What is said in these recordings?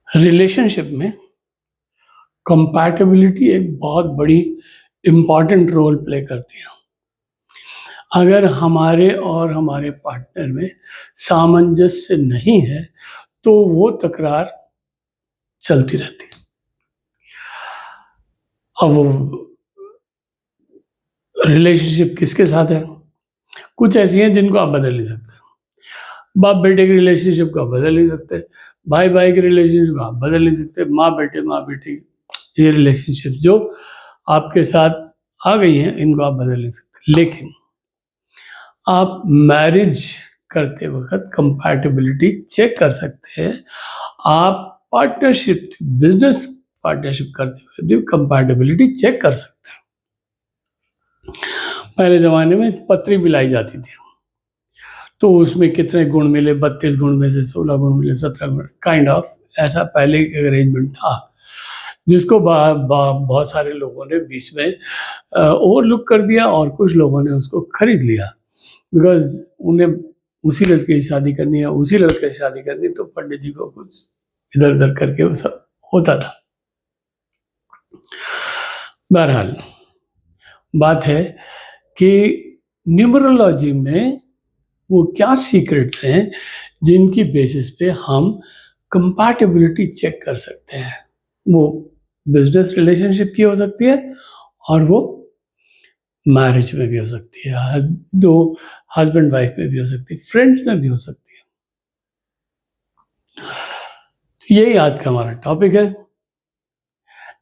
Relationship में compatibility एक बहुत बड़ी इम्पॉर्टेंट रोल प्ले करती है। अगर हमारे और हमारे पार्टनर में सामंजस्य नहीं है तो वो तकरार चलती रहती है। अब वो रिलेशनशिप किसके साथ है? कुछ ऐसी हैं जिनको आप बदल नहीं सकते। बाप बेटे की रिलेशनशिप को आप बदल नहीं सकते, भाई भाई की रिलेशनशिप को आप बदल नहीं सकते, माँ बेटे ये रिलेशनशिप जो आपके साथ आ गई हैं इनको आप बदल नहीं सकते। लेकिन आप मैरिज करते वक्त कंपैटिबिलिटी चेक कर सकते हैं। आप पार्टनरशिप, बिजनेस पार्टनरशिप करते हुए भी कंपैटिबिलिटी चेक कर सकते हैं। पहले ज़माने में पत्री मिलाई जाती थी, तो उसमें कितने गुण मिले, 32 गुण में से 16 गुण मिले, 17 गुण, काइंड ऑफ ऐसा पहले एक अरेंजमेंट था, जिसको बहुत सारे लोगों ने बीच में ओवरलुक कर दिया और कुछ लोगों ने उसको खरीद लिया, बिकॉज उन्हें उसी लड़के की शादी करनी है, उसी लड़के की शादी करनी, तो पंडित जी को कुछ इधर उधर करके वो सब होता था। बहरहाल बात है कि न्यूमरोलॉजी में वो क्या सीक्रेट्स हैं जिनकी बेसिस पे हम कंपैटिबिलिटी चेक कर सकते हैं। वो बिजनेस रिलेशनशिप की हो सकती है और वो मैरिज में भी हो सकती है, दो हस्बैंड वाइफ में भी हो सकती है, फ्रेंड्स में भी हो सकती है। तो यही आज का हमारा टॉपिक है,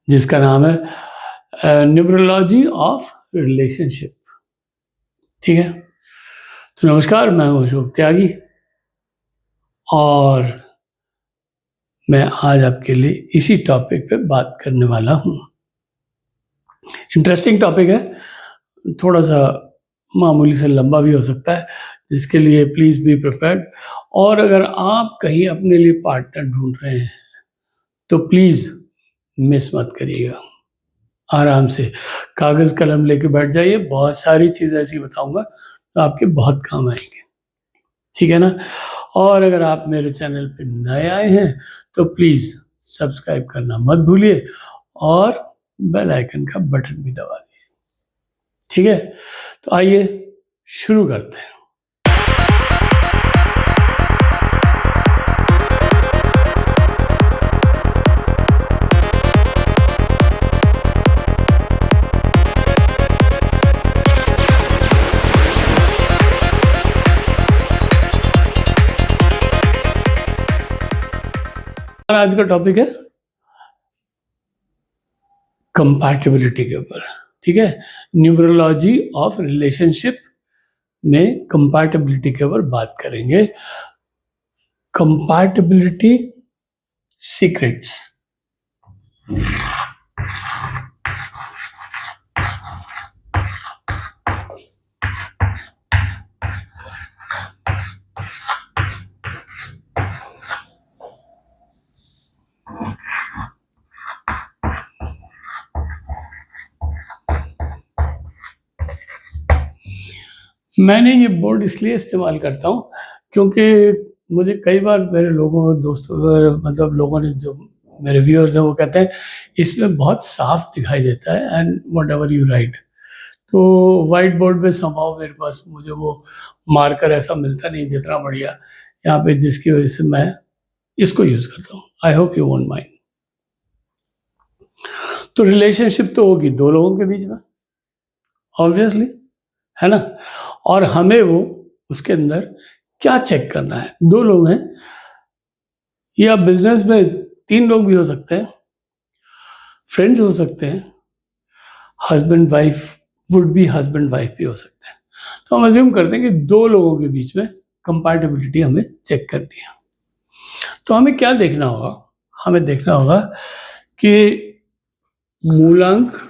जिसका नाम है न्यूमरोलॉजी ऑफ रिलेशनशिप। ठीक है, तो नमस्कार, मैं हूं अशोक त्यागी और मैं आज आपके लिए इसी टॉपिक पे बात करने वाला हूं। इंटरेस्टिंग टॉपिक है, थोड़ा सा मामूली से लंबा भी हो सकता है, जिसके लिए प्लीज़ बी प्रिपेयर्ड। और अगर आप कहीं अपने लिए पार्टनर ढूंढ रहे हैं तो प्लीज़ मिस मत करिएगा। आराम से कागज़ कलम लेके बैठ जाइए, बहुत सारी चीज़ें ऐसी बताऊंगा तो आपके बहुत काम आएंगे। ठीक है ना? और अगर आप मेरे चैनल पे नए आए हैं तो प्लीज़ सब्सक्राइब करना मत भूलिए और बेल आइकन का बटन भी दबा दीजिए। ठीक है, तो आइए शुरू करते हैं। आज का टॉपिक है कंपैटिबिलिटी के ऊपर। ठीक है, न्यूमरोलॉजी ऑफ रिलेशनशिप में कंपैटिबिलिटी के ऊपर बात करेंगे। Compatibility secrets. मैंने ये बोर्ड इसलिए इस्तेमाल करता हूँ क्योंकि मुझे कई बार मेरे दोस्तों मतलब लोगों ने, जो मेरे व्यूअर्स हैं, वो कहते हैं इसमें बहुत साफ दिखाई देता है and what ever you right. तो वाइट बोर्ड पे संभाव मेरे पास मुझे वो मार्कर ऐसा मिलता नहीं जितना बढ़िया यहाँ पे, जिसकी वजह से मैं इसको यूज़ करता हूँ। I hope you won't mind. तो रिलेशनशिप तो होगी दो लोगों के बीच में, ऑब्वियसली, है ना? और हमें वो उसके अंदर क्या चेक करना है? दो लोग हैं, या बिजनेस में 3 लोग भी हो सकते हैं, फ्रेंड्स हो सकते हैं, husband wife would be husband wife भी हो सकते हैं। तो हम अज्यूम करते हैं कि 2 लोगों के बीच में कंपैटिबिलिटी हमें चेक करनी है। तो हमें क्या देखना होगा? हमें देखना होगा कि मूलांक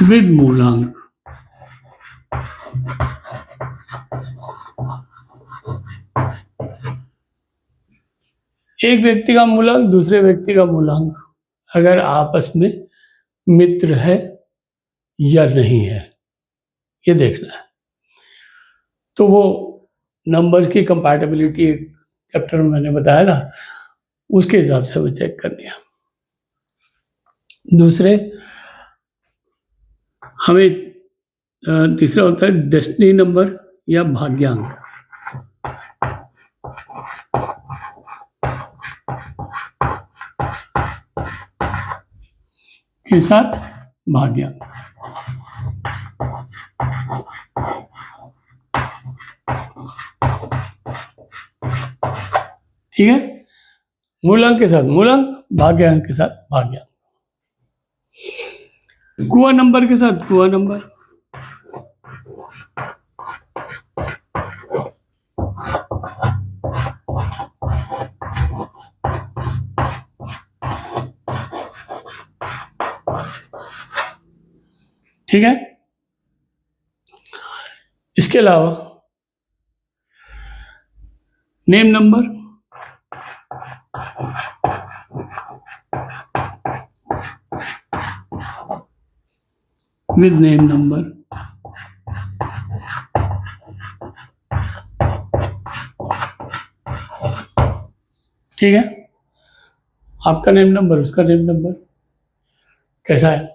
विद मूलांक। एक व्यक्ति का मूलांक, दूसरे व्यक्ति का मूलांक, अगर आपस में मित्र है या नहीं है, ये देखना है। तो वो नंबर्स की कंपैटिबिलिटी एक चैप्टर में मैंने बताया था, उसके हिसाब से वो चेक करनी है। दूसरे हमें तीसरा होता है डेस्टिनी नंबर या भाग्यांक के साथ भाग्यांक। ठीक है, मूलांक के साथ मूलांक, भाग्यांक के साथ भाग्यांक, कुआ नंबर के साथ कुआ नंबर। ठीक है, इसके अलावा name number, with name number, ठीक है, आपका नेम नंबर उसका नेम नंबर कैसा है।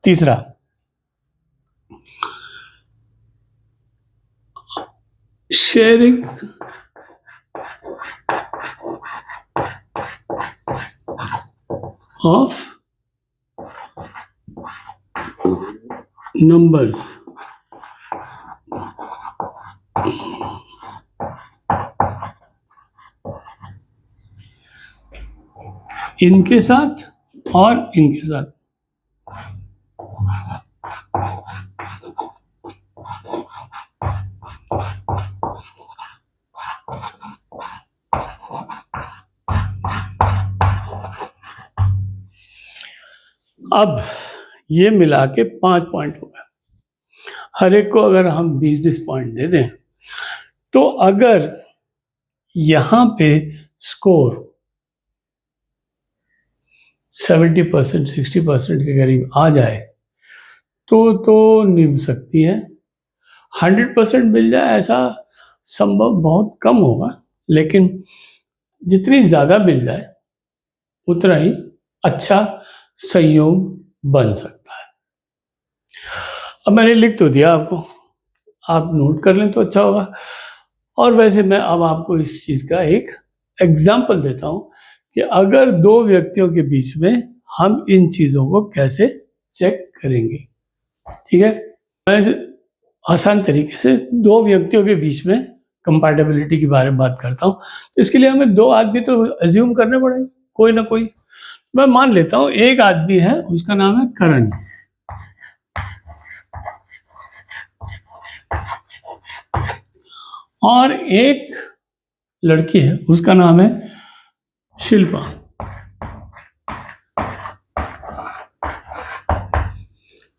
तीसरा शेयरिंग ऑफ नंबर्स इनके साथ और इनके साथ। अब ये मिला के 5 पॉइंट हो गए। हर एक को अगर हम 20-20 पॉइंट दे दें तो अगर यहां पे स्कोर 70%, 60% के करीब आ जाए तो निभ सकती है। 100% मिल जाए ऐसा संभव बहुत कम होगा, लेकिन जितनी ज़्यादा मिल जाए उतना ही अच्छा संयोग बन सकता है। अब मैंने लिख तो दिया आपको, आप नोट कर लें तो अच्छा होगा। और वैसे मैं अब आपको इस चीज़ का एक एग्जाम्पल देता हूँ कि अगर दो व्यक्तियों के बीच में हम इन चीज़ों को कैसे चेक करेंगे। ठीक है, मैं आसान तरीके से दो व्यक्तियों के बीच में कंपैटिबिलिटी के बारे में बात करता हूँ। तो इसके लिए हमें दो आदमी तो अज्यूम करने पड़ेंगे, कोई ना कोई। मैं मान लेता हूँ एक आदमी है, उसका नाम है करण, और एक लड़की है, उसका नाम है शिल्पा।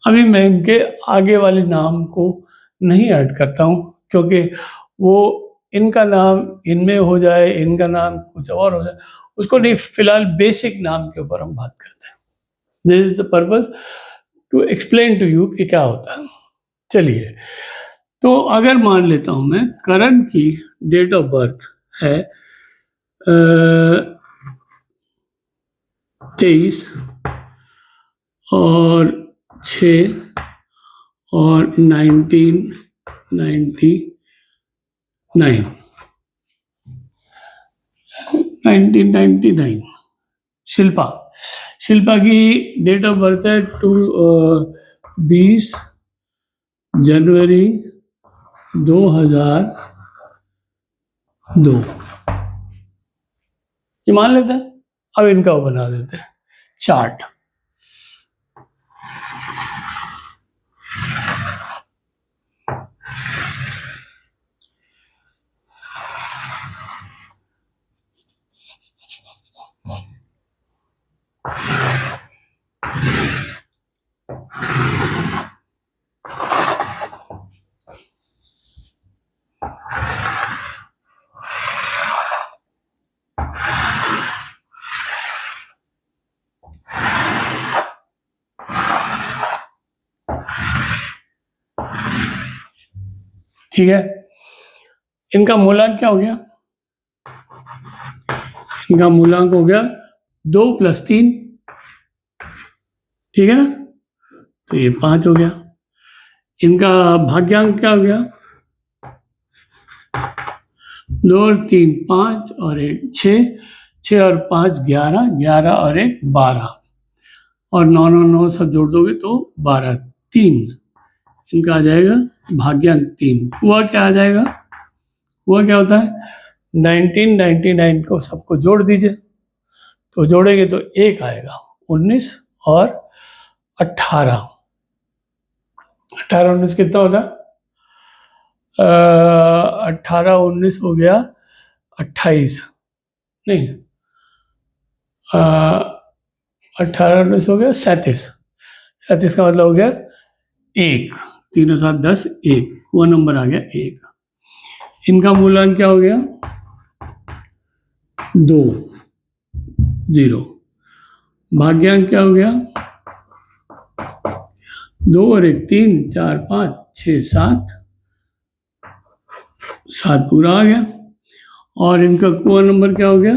अभी मैं इनके आगे वाले नाम को नहीं ऐड करता हूँ, क्योंकि वो इनका नाम इनमें हो जाए, इनका नाम कुछ और हो जाए, उसको नहीं। फिलहाल बेसिक नाम के ऊपर हम बात करते हैं। This is the purpose to explain to you कि क्या होता है। चलिए, तो अगर मान लेता हूं मैं करण की डेट ऑफ बर्थ है 23 और 6 और 1999 शिल्पा की डेट ऑफ बर्थ है 20 जनवरी 2002। ये मान लेते हैं। अब इनका वो बना देते हैं चार्ट। ठीक है, इनका मूलांक क्या हो गया? इनका मूलांक हो गया 2 + 3, ठीक है ना, तो ये 5 हो गया। इनका भाग्यांक क्या हो गया? 2 और 3 5 और 1 6, 6 और 5 11, 11 और 1 12, और 9 9 9 सब जोड़ दोगे तो 12, 3 इनका आ जाएगा भाग्यांक 3। हुआ क्या आ जाएगा? हुआ क्या होता है? 1999 को सबको जोड़ दीजिए, तो जोड़ेंगे तो 1 आएगा, 19 और 18, 18 19 कितना होता है? 18 19 हो गया 28, नहीं 18 19 हो गया 37, 37 का मतलब हो गया 1, 3 और 7 10, 1, वो नंबर आ गया 1। इनका मूलांक क्या हो गया? 2 0। भाग्यांक क्या हो गया? 2 और 1 3 4 5 6 7, 7 पूरा आ गया। और इनका कुआ नंबर क्या हो गया?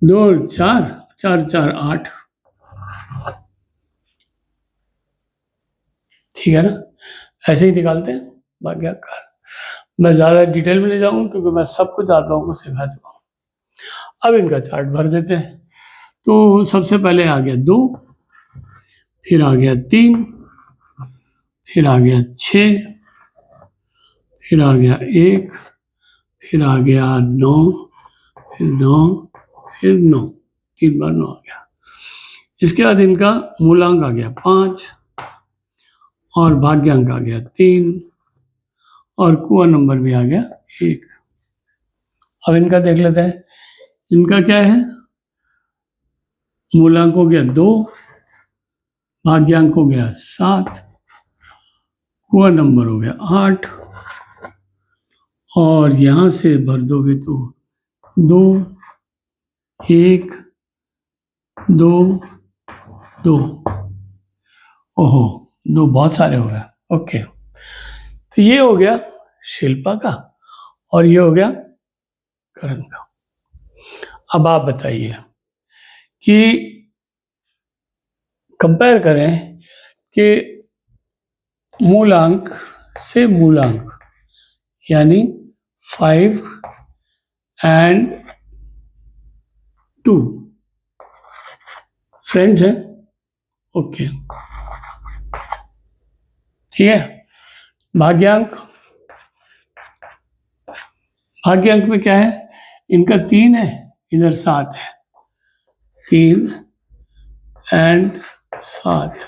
2 और 4 4 4 8, ठीक है ना, ऐसे ही निकालते हैं भाग्यांक। मैं ज़्यादा डिटेल में नहीं जाऊँगा क्योंकि मैं सब कुछ आप लोगों को सिखा चुका हूँ। अब इनका चार्ट भर देते हैं। तो सबसे पहले आ गया 2, फिर आ गया 3, फिर आ गया 6, फिर आ गया 1, फिर आ गया 9, फिर 9, फिर 9, 3 बार 9 आ गया। इसके बाद इनका मूलांक आ गया 5, और भाग्यांक आ गया 3, और कुआ नंबर भी आ गया 1। अब इनका देख लेते हैं। इनका क्या है? मूलांक हो गया 2, भाग्यांक हो गया 7, कुआ नंबर हो गया 8, और यहां से भर दोगे तो 2 1 2 2, ओहो 2 बहुत सारे हो गए। ओके, तो ये हो गया शिल्पा का, और ये हो गया करण का। अब आप बताइए कि कंपेयर करें कि मूलांक से मूलांक, यानी 5 and 2 फ्रेंड्स हैं। ओके, ठीक है। भाग्यांक, भाग्यांक में क्या है? इनका 3 है, इधर 7 है, 3 and 7,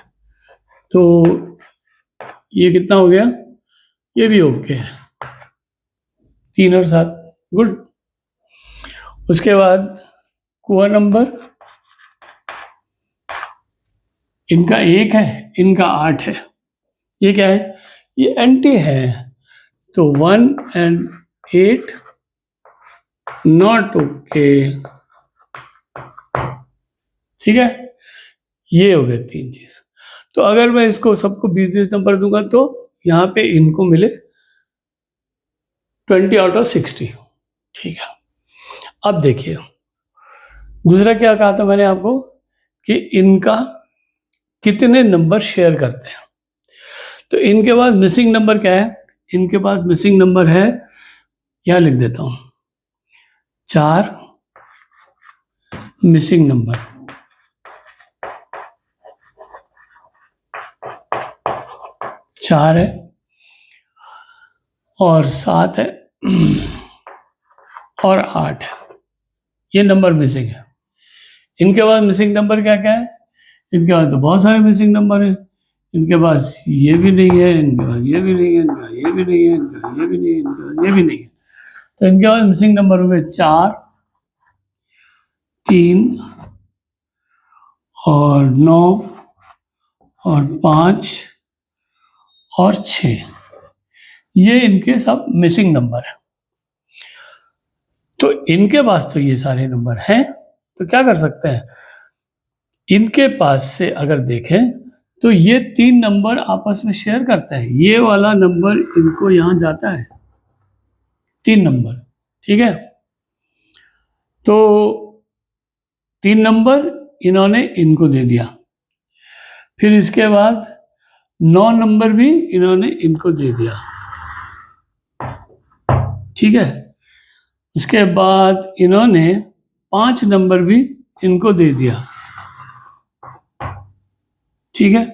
तो ये कितना हो गया? ये भी ओके है, 3 और 7, गुड। उसके बाद कुआ नंबर, इनका 1 है, इनका 8 है, ये क्या है? ये एंटी है, तो 1 and 8 नॉट ओके, ठीक है। ये हो गए 3 चीज। तो अगर मैं इसको सबको 20-20 नंबर दूंगा तो यहाँ पे इनको मिले 20/60, ठीक है। अब देखिए दूसरा क्या कहा था मैंने आपको कि इनका कितने नंबर शेयर करते हैं। तो इनके पास मिसिंग नंबर क्या है? इनके पास मिसिंग नंबर है, यहां लिख देता हूं, 4 मिसिंग नंबर, 4 है और 7 है और 8 है, ये नंबर मिसिंग है। इनके पास मिसिंग नंबर क्या क्या है? इनके पास तो बहुत सारे मिसिंग नंबर है। इनके पास ये भी नहीं है, इनके पास ये भी नहीं है, इनके पास ये भी नहीं है, इनके पास ये भी नहीं है, इनके पास ये भी नहीं है। तो इनके पास मिसिंग नंबर हुए 4, 3 और 9 और 5 और 6, ये इनके सब मिसिंग नंबर है। तो इनके पास तो ये सारे नंबर हैं, तो क्या कर सकते हैं? इनके पास से अगर देखें तो ये 3 नंबर आपस में शेयर करते हैं, ये वाला नंबर इनको यहाँ जाता है, 3 नंबर, ठीक है। तो 3 नंबर इन्होंने इनको दे दिया, फिर इसके बाद 9 नंबर भी इन्होंने इनको दे दिया, ठीक है। उसके बाद इन्होंने 5 नंबर भी इनको दे दिया, ठीक है,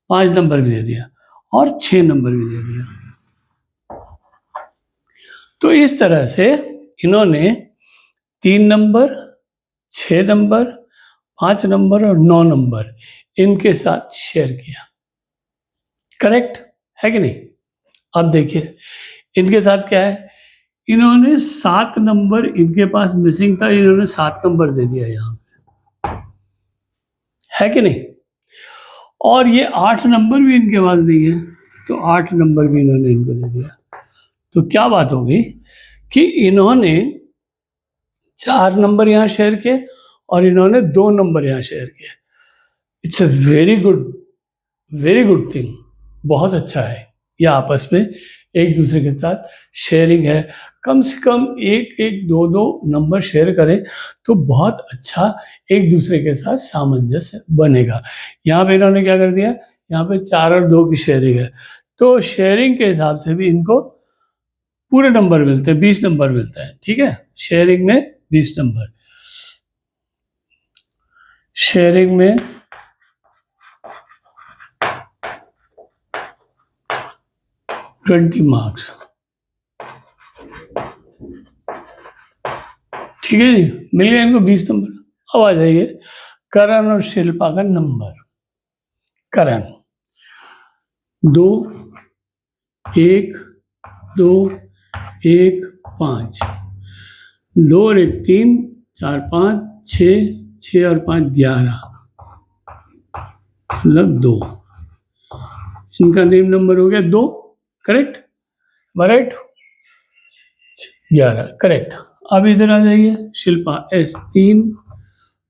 5 नंबर भी दे दिया और 6 नंबर भी दे दिया। तो इस तरह से इन्होंने 3 नंबर, 6 नंबर, 5 नंबर और 9 नंबर इनके साथ शेयर किया, करेक्ट है कि नहीं। अब देखिए इनके साथ क्या है, इन्होंने 7 नंबर इनके पास मिसिंग था, इन्होंने 7 नंबर दे दिया यहाँ पे, है कि नहीं। और ये 8 नंबर भी इनके पास नहीं है, तो 8 नंबर भी इन्होंने इनको दे दिया। तो क्या बात हो गई कि इन्होंने 4 नंबर यहाँ शेयर किए और इन्होंने 2 नंबर यहाँ शेयर किए। It's a very good thing, बहुत अच्छा है। ये आपस में एक दूसरे के साथ शेयरिंग है, कम से कम एक एक दो दो नंबर शेयर करें तो बहुत अच्छा एक दूसरे के साथ सामंजस्य बनेगा। यहाँ पे इन्होंने क्या कर दिया, यहाँ पे 4 और 2 की शेयरिंग है, तो शेयरिंग के हिसाब से भी इनको पूरे नंबर मिलते हैं, 20 नंबर मिलता है, ठीक है। शेयरिंग में 20 नंबर, शेयरिंग में 20 मार्क्स, ठीक है जी, मिल गया इनको 20 नंबर। अब आ जाइए करण और शिल्पा का नंबर। करण 2 1 2 1 5, 2 और 1 3 4 5 6 6 और 5 11, मतलब 2, इनका नेम नंबर हो गया 2, करेक्ट, राइट, 11, करेक्ट। अब इधर आ जाइए, शिल्पा S3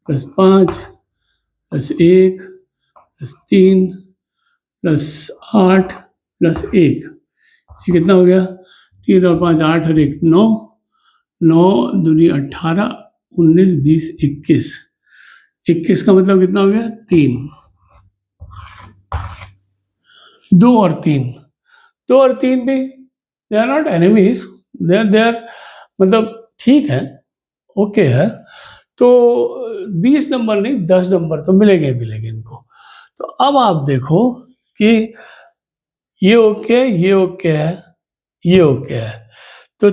+ 5 + 1 + 3 + 8 + 1, ये कितना हो गया, 3 और 5 8 और 1 9, 9 दूनी 18 19 20 21, 21 का मतलब कितना हो गया 3, 2 और 3, 2 और 3 भी they are not enemies, they are मतलब ठीक है, ओके है। तो 20 नंबर नहीं 10 नंबर तो मिलेंगे इनको। तो अब आप देखो कि ये ओके है, ये ओके है, ये ओके है, तो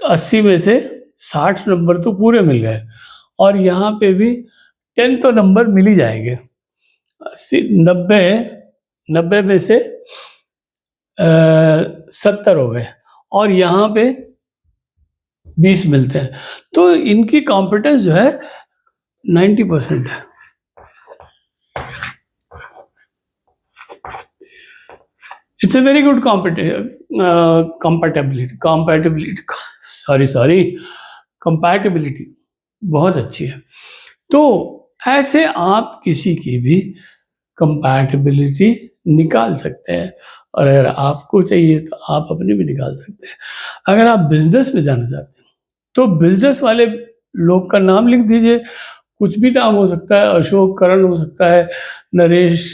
80 में से 60 नंबर तो पूरे मिल गए और यहाँ पे भी 10 तो नंबर मिल ही जाएंगे। 90 में से 70 हो गए और यहाँ पे 20 मिलते हैं, तो इनकी कॉम्पिटेंस जो है 90% है। It's a very good compatibility बहुत अच्छी है। तो ऐसे आप किसी की भी कंपैटिबिलिटी निकाल सकते हैं और अगर आपको चाहिए तो आप अपनी भी निकाल सकते हैं। अगर आप बिजनेस में जाना चाहते हैं तो बिजनेस वाले लोग का नाम लिख दीजिए, कुछ भी नाम हो सकता है, अशोक, करण हो सकता है, नरेश,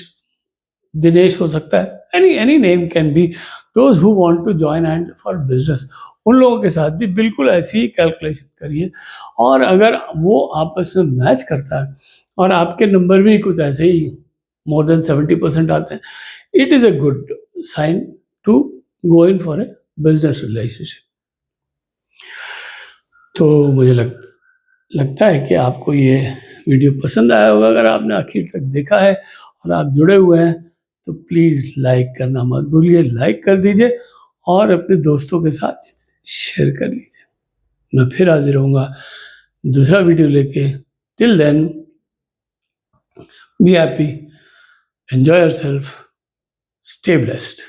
दिनेश हो सकता है, any name can be, those who want to join and for business, उन लोगों के साथ भी बिल्कुल ऐसी ही कैलकुलेशन करिए और अगर वो आपस में मैच करता है और आपके नंबर भी कुछ ऐसे ही मोर देन 70% आते हैं, it is a good sign to go in for a business relationship. तो मुझे लगता है कि आपको ये वीडियो पसंद आया होगा। अगर आपने आखिर तक देखा है और आप जुड़े हुए हैं तो प्लीज़ लाइक करना मत भूलिए, लाइक कर दीजिए और अपने दोस्तों के साथ शेयर कर लीजिए। मैं फिर हाजिर रहूँगा दूसरा वीडियो लेके। Till then be happy, enjoy yourself, stay blessed.